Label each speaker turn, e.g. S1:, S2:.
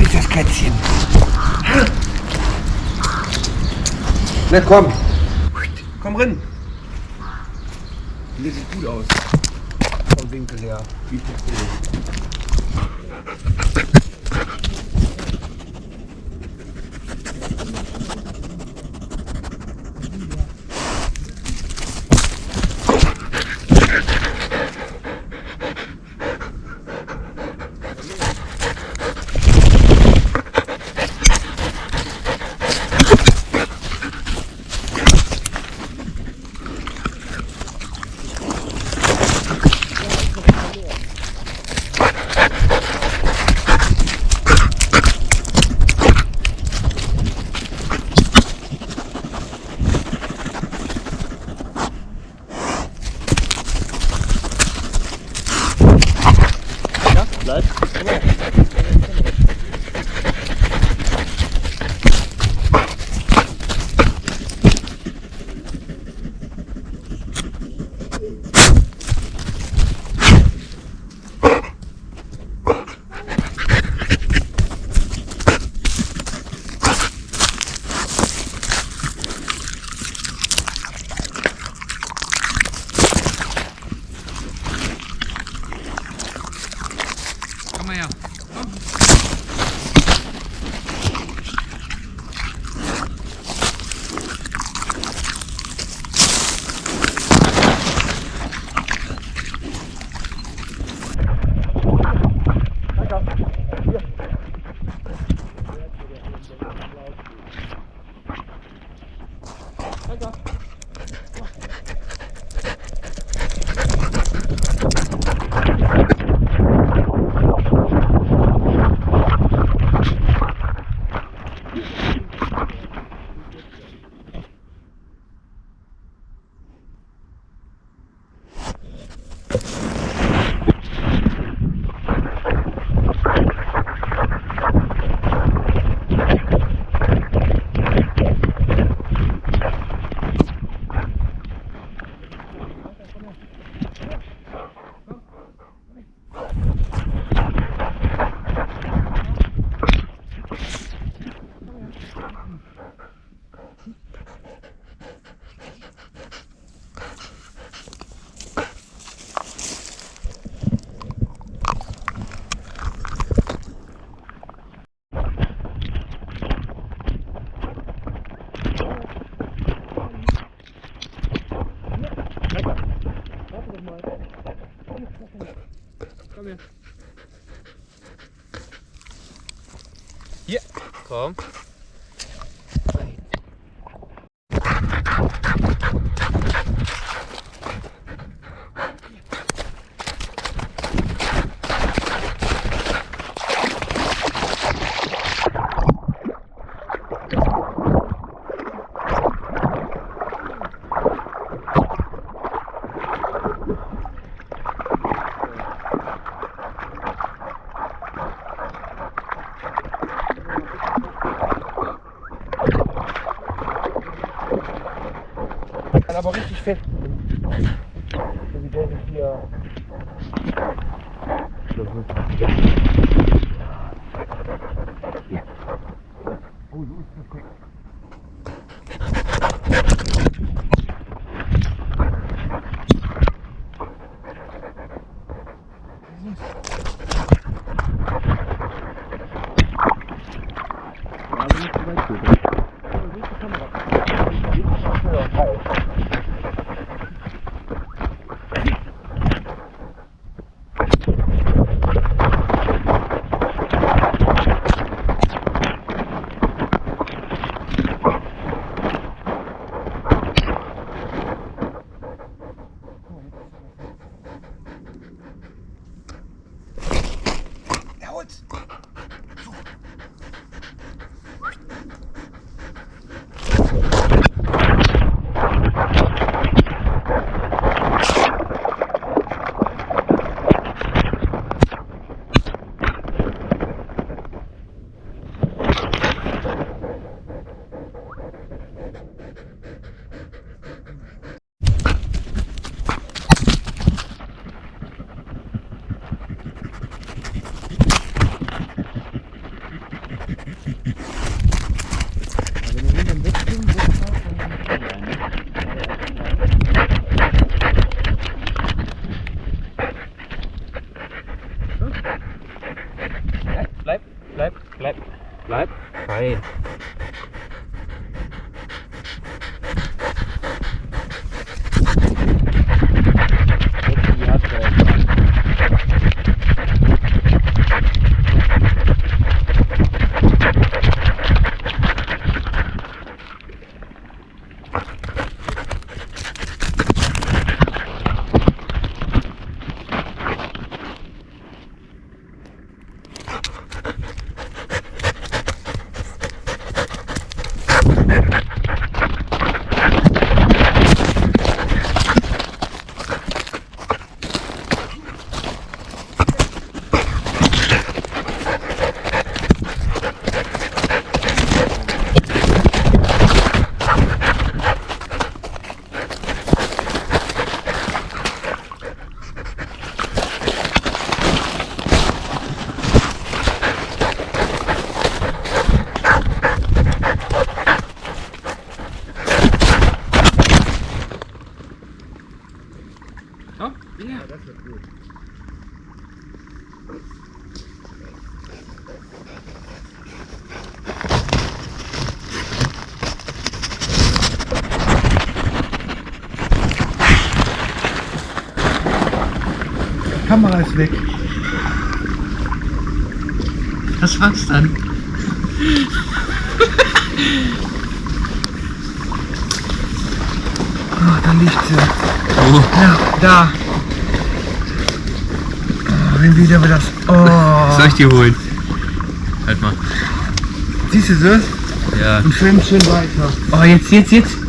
S1: ist das Kätzchen. Na komm. Komm rein. Das sieht gut aus. Vom Winkel her. Wie
S2: Komm mal her. Komm. Komm her. Hier, komm.
S1: Aber richtig fest. So wie der sich hier. Ja. Oh, so ist das gut. Ja, nicht zu weit geht. So ist die Kamera. wenn du hinten wegfilmen willst, dann
S2: Bleib. Bleib. Fein. Oh, ja.
S1: das wird gut. Die Kamera ist weg.
S2: Was war's dann?
S1: Oh, da liegt sie.
S2: Oh.
S1: Ja, da. Oh, wenn wieder wir das. Oh.
S2: Soll ich die holen? Halt mal.
S1: Siehst du das?
S2: Ja.
S1: Und schwimmt schön weiter.
S2: Oh, jetzt.